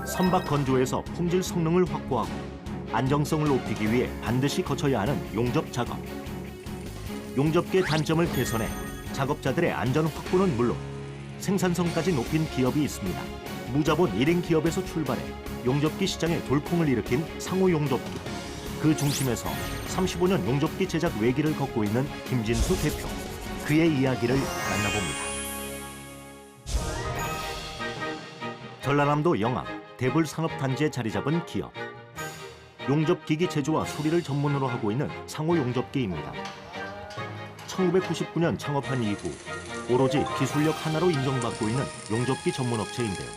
선박 건조에서 품질 성능을 확보하고 안정성을 높이기 위해 반드시 거쳐야 하는 용접 작업. 용접기의 단점을 개선해 작업자들의 안전 확보는 물론 생산성까지 높인 기업이 있습니다. 무자본 1인 기업에서 출발해 용접기 시장에 돌풍을 일으킨 상호 용접기. 그 중심에서 35년 용접기 제작 외길을 걷고 있는 김진수 대표. 그의 이야기를 만나봅니다. 전라남도 영암 대불산업단지에 자리 잡은 기업. 용접기기 제조와 수리를 전문으로 하고 있는 상호 용접기입니다. 1999년 창업한 이후 오로지 기술력 하나로 인정받고 있는 용접기 전문업체인데요.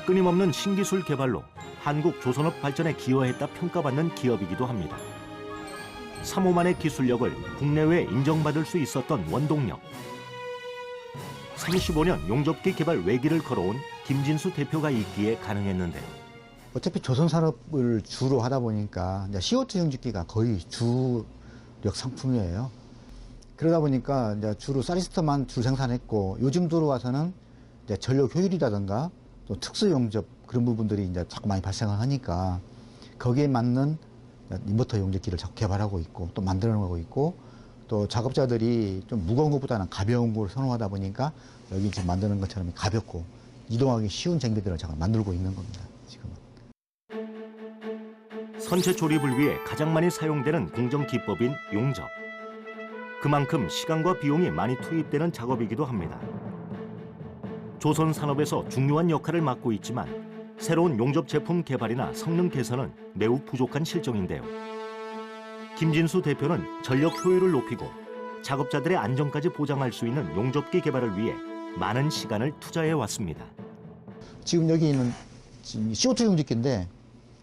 끊임없는 신기술 개발로 한국 조선업 발전에 기여했다 평가받는 기업이기도 합니다. 3호만의 기술력을 국내외에 인정받을 수 있었던 원동력. 35년 용접기 개발 외길을 걸어온 김진수 대표가 있기에 가능했는데요. 어차피 조선산업을 주로 하다 보니까 이제 CO2 용접기가 거의 주력 상품이에요. 그러다 보니까 이제 주로 사리스터만 주 생산했고, 요즘 들어와서는 이제 전력 효율이라든가 또 특수 용접 그런 부분들이 이제 자꾸 많이 발생을 하니까 거기에 맞는 인버터 용접기를 자꾸 개발하고 있고 또 만들어 가고 있고, 또 작업자들이 좀 무거운 것보다는 가벼운 걸 선호하다 보니까 여기 지금 만드는 것처럼 가볍고 이동하기 쉬운 장비들을 잠깐 만들고 있는 겁니다. 지금은. 선체 조립을 위해 가장 많이 사용되는 공정 기법인 용접. 그만큼 시간과 비용이 많이 투입되는 작업이기도 합니다. 조선 산업에서 중요한 역할을 맡고 있지만 새로운 용접 제품 개발이나 성능 개선은 매우 부족한 실정인데요. 김진수 대표는 전력 효율을 높이고 작업자들의 안전까지 보장할 수 있는 용접기 개발을 위해 많은 시간을 투자해 왔습니다. 지금 여기 있는 CO2 용접기인데,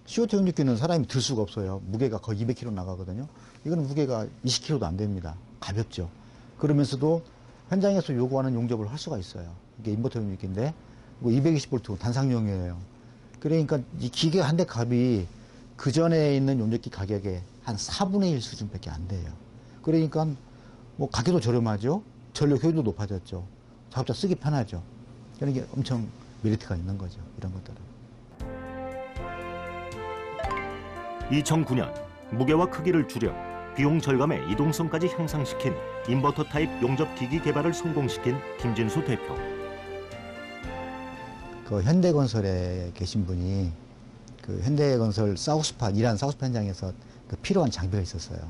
CO2 용접기는 사람이 들 수가 없어요. 무게가 거의 200kg 나가거든요. 이거는 무게가 20kg도 안 됩니다. 가볍죠. 그러면서도 현장에서 요구하는 용접을 할 수가 있어요. 이게 인버터 용접기인데 220V 단상용이에요. 그러니까 이 기계 한 대 값이 그 전에 있는 용접기 가격의 한 4분의 1 수준밖에 안 돼요. 그러니까 뭐 가격도 저렴하죠. 전력 효율도 높아졌죠. 작업자 쓰기 편하죠. 그런 게 엄청 메리트가 있는 거죠. 이런 것들은. 2009년 무게와 크기를 줄여 비용 절감에 이동성까지 향상시킨 인버터 타입 용접기기 개발을 성공시킨 김진수 대표. 그 현대건설에 계신 분이 그 현대건설 사우스파, 이란 사우스파 현장에서 그 필요한 장비가 있었어요.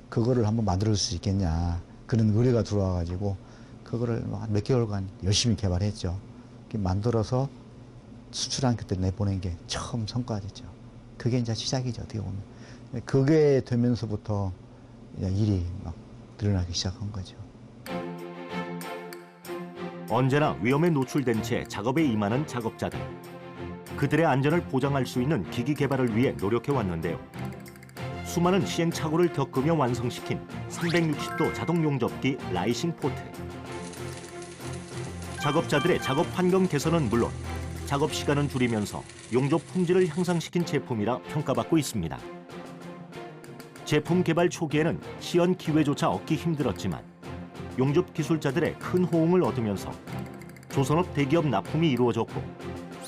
그거를 한번 만들 수 있겠냐. 그런 의뢰가 들어와가지고 그거를 몇 개월간 열심히 개발했죠. 만들어서 수출한 그때 내보낸 게 처음 성과였죠. 그게 이제 시작이죠, 어떻게 보면. 그게 되면서부터 일이 막 늘어나기 시작한 거죠. 언제나 위험에 노출된 채 작업에 임하는 작업자들. 그들의 안전을 보장할 수 있는 기기 개발을 위해 노력해 왔는데요. 수많은 시행착오를 겪으며 완성시킨 360도 자동 용접기 라이싱 포트. 작업자들의 작업 환경 개선은 물론 작업 시간은 줄이면서 용접 품질을 향상시킨 제품이라 평가받고 있습니다. 제품 개발 초기에는 시연 기회조차 얻기 힘들었지만 용접 기술자들의 큰 호응을 얻으면서 조선업 대기업 납품이 이루어졌고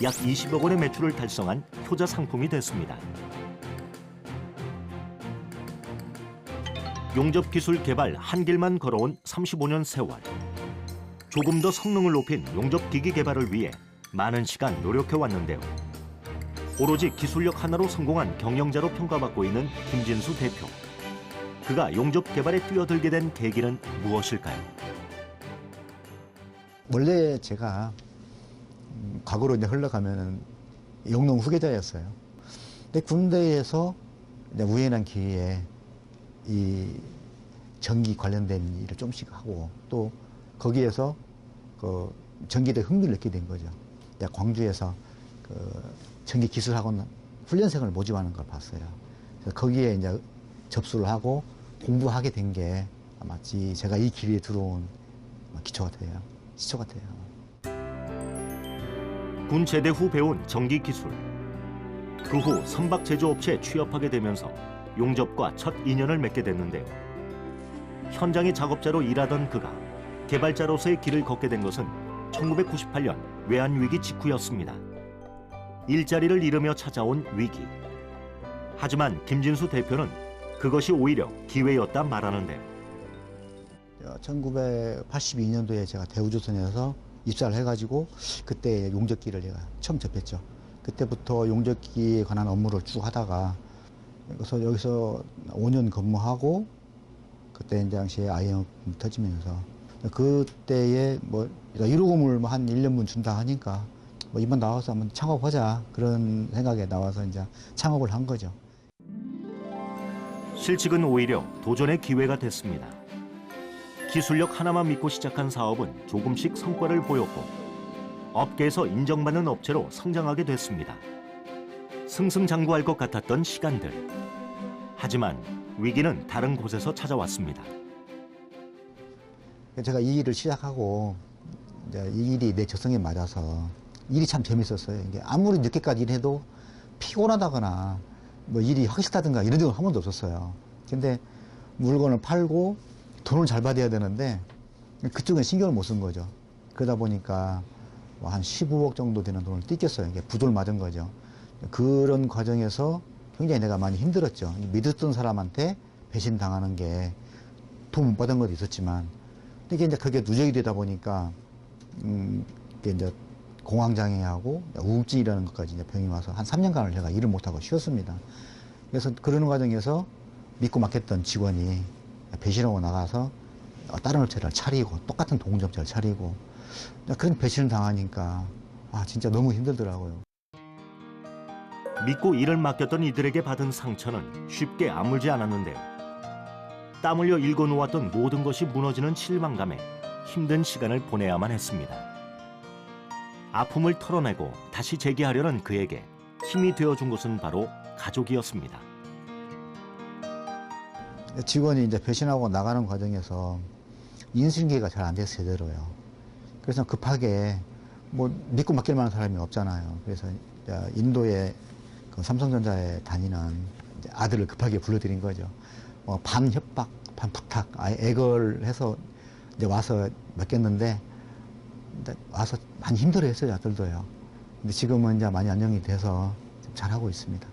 약 20억 원의 매출을 달성한 효자 상품이 됐습니다. 용접 기술 개발 한 길만 걸어온 35년 세월. 조금 더 성능을 높인 용접 기기 개발을 위해 많은 시간 노력해 왔는데요. 오로지 기술력 하나로 성공한 경영자로 평가받고 있는 김진수 대표. 그가 용접 개발에 뛰어들게 된 계기는 무엇일까요? 원래 제가 과거로 이제 흘러가면은 영농 후계자였어요. 근데 군대에서 이제 우연한 기회에 이 전기 관련된 일을 좀씩 하고 또 거기에서 그 전기에 흥미를 느끼게 된 거죠. 내가 광주에서 그 전기 기술학원 훈련생을 모집하는 걸 봤어요. 그래서 거기에 이제 접수를 하고 공부하게 된 게 아마 제가 이 길에 들어온 기초 같아요. 시초 같아요. 군 제대 후 배운 전기 기술. 그 후 선박 제조업체에 취업하게 되면서 용접과 첫 인연을 맺게 됐는데요. 현장의 작업자로 일하던 그가 개발자로서의 길을 걷게 된 것은 1998년 외환위기 직후였습니다. 일자리를 잃으며 찾아온 위기. 하지만 김진수 대표는 그것이 오히려 기회였다 말하는데요. 1982년도에 제가 대우조선에서 입사를 해가지고 그때 용접기를 제가 처음 접했죠. 그때부터 용접기에 관한 업무를 쭉 하다가 그래서 여기서 5년 근무하고 그때 이제 당시에 IMF 터지면서 그때에 뭐 1호금을 한 1년분 준다 하니까 뭐 이번 나와서 한번 창업하자 그런 생각에 나와서 이제 창업을 한 거죠. 실직은 오히려 도전의 기회가 됐습니다. 기술력 하나만 믿고 시작한 사업은 조금씩 성과를 보였고 업계에서 인정받는 업체로 성장하게 됐습니다. 승승장구할 것 같았던 시간들. 하지만 위기는 다른 곳에서 찾아왔습니다. 제가 이 일을 시작하고 이제 이 일이 내 적성에 맞아서 일이 참 재밌었어요. 이게 아무리 늦게까지 일해도 피곤하다거나 뭐 일이 하기 싫다든가 이런 적은 한 번도 없었어요. 근데 물건을 팔고 돈을 잘 받아야 되는데 그쪽은 신경을 못 쓴 거죠. 그러다 보니까 뭐 한 15억 정도 되는 돈을 뜯겼어요. 이게 부도를 맞은 거죠. 그런 과정에서 굉장히 내가 많이 힘들었죠. 믿었던 사람한테 배신당하는 게 돈 못 받은 것도 있었지만 이게 이제 그게 누적이 되다 보니까 이게 이제 공황장애하고 우울증이라는 것까지 이제 병이 와서 한 3년간을 제가 일을 못하고 쉬었습니다. 그래서 그러는 과정에서 믿고 맡겼던 직원이 배신하고 나가서 다른 업체를 차리고 똑같은 동종업체를 차리고 그런 배신을 당하니까 진짜 너무 힘들더라고요. 믿고 일을 맡겼던 이들에게 받은 상처는 쉽게 아물지 않았는데요. 땀 흘려 일궈놓았던 모든 것이 무너지는 실망감에 힘든 시간을 보내야만 했습니다. 아픔을 털어내고 다시 재기하려는 그에게 힘이 되어준 것은 바로 가족이었습니다. 직원이 이제 배신하고 나가는 과정에서 인수인계가 잘 안 돼서 제대로요. 그래서 급하게 뭐 믿고 맡길 만한 사람이 없잖아요. 그래서 인도에 그 삼성전자에 다니는 아들을 급하게 불러들인 거죠. 반 협박, 반 부탁, 아예 애걸해서 이제 와서 맡겼는데 와서 많이 힘들어했어요, 아들도요. 근데 지금은 이제 많이 안정이 돼서 잘하고 있습니다.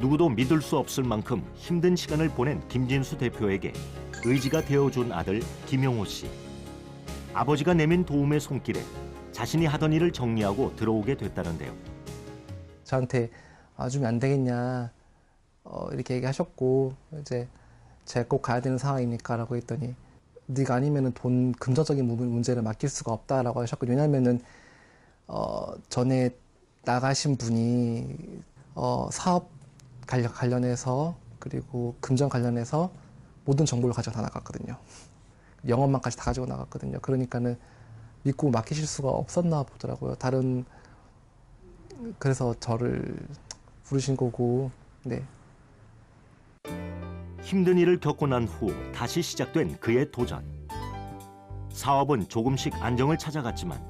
누구도 믿을 수 없을 만큼 힘든 시간을 보낸 김진수 대표에게 의지가 되어준 아들 김용호 씨. 아버지가 내민 도움의 손길에 자신이 하던 일을 정리하고 들어오게 됐다는데요. 저한테 좀 안 되겠냐 이렇게 얘기하셨고 이제 제가 꼭 가야 되는 상황이니까라고 했더니 네가 아니면은 돈 금전적인 문제를 맡길 수가 없다라고 하셨거든요. 왜냐하면은 전에 나가신 분이 사업 관련해서 그리고 금전 관련해서 모든 정보를 가지고 다 나갔거든요. 영업만까지 다 가지고 나갔거든요. 그러니까는 믿고 맡기실 수가 없었나 보더라고요. 그래서 저를 부르신 거고, 네. 힘든 일을 겪고 난 후 다시 시작된 그의 도전. 사업은 조금씩 안정을 찾아갔지만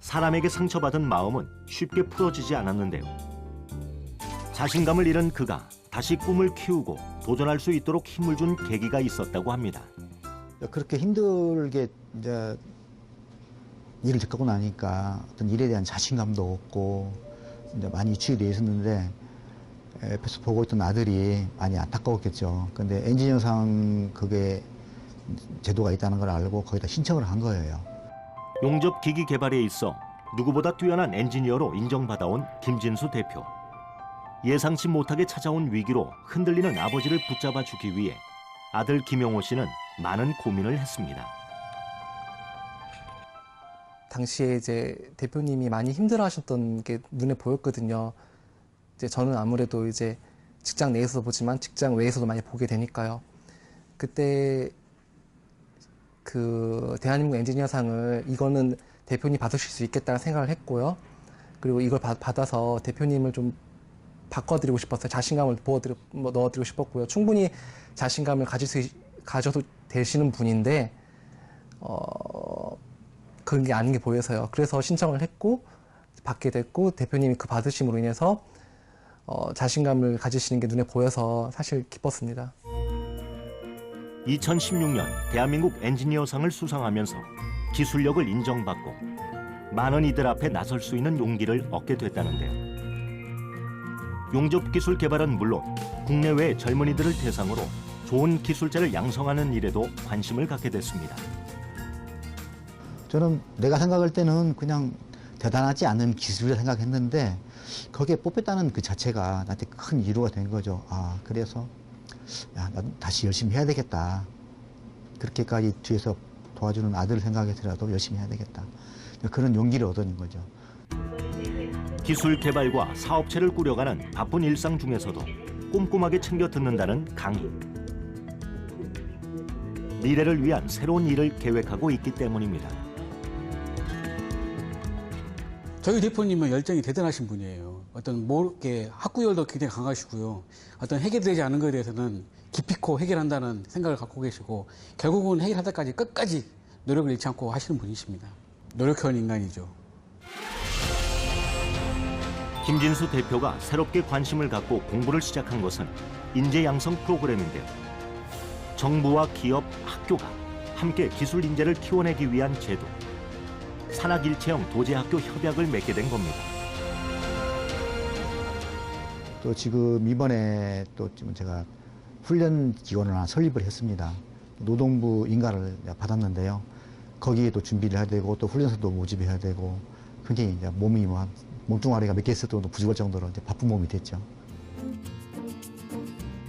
사람에게 상처받은 마음은 쉽게 풀어지지 않았는데요. 자신감을 잃은 그가 다시 꿈을 키우고 도전할 수 있도록 힘을 준 계기가 있었다고 합니다. 그렇게 힘들게 이제 일을 겪고 나니까 어떤 일에 대한 자신감도 없고 이제 많이 위축이 돼 있었는데 옆에서 보고 있던 아들이 많이 안타까웠겠죠. 근데 엔지니어상 그게 제도가 있다는 걸 알고 거기다 신청을 한 거예요. 용접 기기 개발에 있어 누구보다 뛰어난 엔지니어로 인정받아온 김진수 대표. 예상치 못하게 찾아온 위기로 흔들리는 아버지를 붙잡아 주기 위해 아들 김용호 씨는 많은 고민을 했습니다. 당시에 이제 대표님이 많이 힘들어하셨던 게 눈에 보였거든요. 이제 저는 아무래도 이제 직장 내에서도 보지만 직장 외에서도 많이 보게 되니까요. 그때 그 대한민국 엔지니어상을 이거는 대표님 받으실 수 있겠다는 생각을 했고요. 그리고 이걸 받아서 대표님을 좀 바꿔드리고 싶었어요. 자신감을 넣어드리고 싶었고요. 충분히 자신감을 가져도 되시는 분인데 그런 게 아닌 게 보여서요. 그래서 신청을 했고 받게 됐고 대표님이 그 받으심으로 인해서 자신감을 가지시는 게 눈에 보여서 사실 기뻤습니다. 2016년 대한민국 엔지니어상을 수상하면서 기술력을 인정받고 많은 이들 앞에 나설 수 있는 용기를 얻게 됐다는데요. 용접 기술 개발은 물론 국내외 젊은이들을 대상으로 좋은 기술자를 양성하는 일에도 관심을 갖게 됐습니다. 저는 내가 생각할 때는 그냥 대단하지 않은 기술이라 생각했는데 거기에 뽑혔다는 그 자체가 나한테 큰 이유가 된 거죠. 아, 그래서 야, 나 다시 열심히 해야 되겠다. 그렇게까지 뒤에서 도와주는 아들을 생각해서라도 열심히 해야 되겠다. 그런 용기를 얻은 거죠. 기술 개발과 사업체를 꾸려가는 바쁜 일상 중에서도 꼼꼼하게 챙겨 듣는다는 강희. 미래를 위한 새로운 일을 계획하고 있기 때문입니다. 저희 대표님은 열정이 대단하신 분이에요. 어떤 이렇게 학구열도 굉장히 강하시고요. 어떤 해결되지 않은 것에 대해서는 기필코 해결한다는 생각을 갖고 계시고 결국은 해결할 때까지 끝까지 노력을 잃지 않고 하시는 분이십니다. 노력해온 인간이죠. 김진수 대표가 새롭게 관심을 갖고 공부를 시작한 것은 인재 양성 프로그램인데요. 정부와 기업, 학교가 함께 기술 인재를 키워내기 위한 제도, 산학일체형 도제학교 협약을 맺게 된 겁니다. 또 지금 이번에 또 지금 제가 훈련 기관을 하나 설립을 했습니다. 노동부 인가를 받았는데요. 거기에 또 준비를 해야 되고 또 훈련소도 모집해야 되고 굉장히 이제 몸이 몸뚱아리가 몇 개 있을 정도 부족할 정도로 이제 바쁜 몸이 됐죠.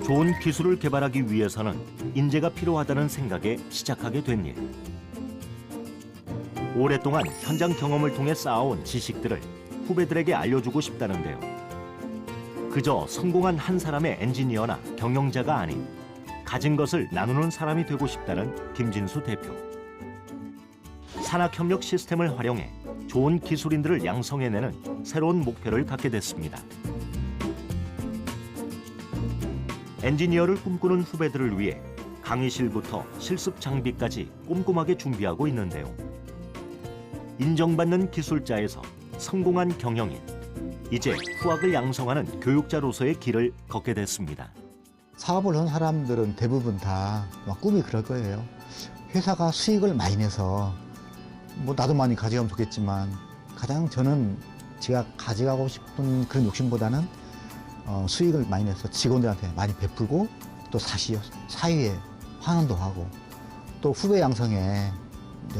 좋은 기술을 개발하기 위해서는 인재가 필요하다는 생각에 시작하게 된 일. 오랫동안 현장 경험을 통해 쌓아온 지식들을 후배들에게 알려주고 싶다는데요. 그저 성공한 한 사람의 엔지니어나 경영자가 아닌 가진 것을 나누는 사람이 되고 싶다는 김진수 대표. 산학협력 시스템을 활용해 좋은 기술인들을 양성해내는 새로운 목표를 갖게 됐습니다. 엔지니어를 꿈꾸는 후배들을 위해 강의실부터 실습 장비까지 꼼꼼하게 준비하고 있는데요. 인정받는 기술자에서 성공한 경영인, 이제 후학을 양성하는 교육자로서의 길을 걷게 됐습니다. 사업을 한 사람들은 대부분 다 꿈이 그럴 거예요. 회사가 수익을 많이 내서 나도 많이 가져가면 좋겠지만 가장 저는 제가 가져가고 싶은 그런 욕심보다는 수익을 많이 내서 직원들한테 많이 베풀고 또 사회에 환원도 하고 또 후배 양성에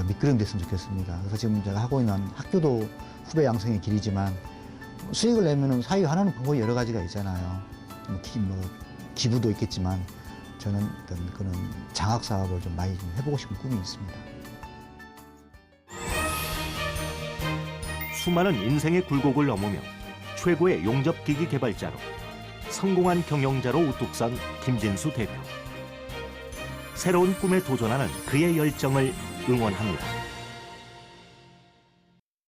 미끄럼 됐으면 좋겠습니다. 그래서 지금 제가 하고 있는 학교도 후배 양성의 길이지만 수익을 내면은 사회 환원하는 방법이 여러 가지가 있잖아요. 기부도 있겠지만 저는 어떤 그런 장학 사업을 좀 많이 좀 해보고 싶은 꿈이 있습니다. 수많은 인생의 굴곡을 넘으며 최고의 용접기기 개발자로 성공한 경영자로 우뚝 선 김진수 대표. 새로운 꿈에 도전하는 그의 열정을 응원합니다.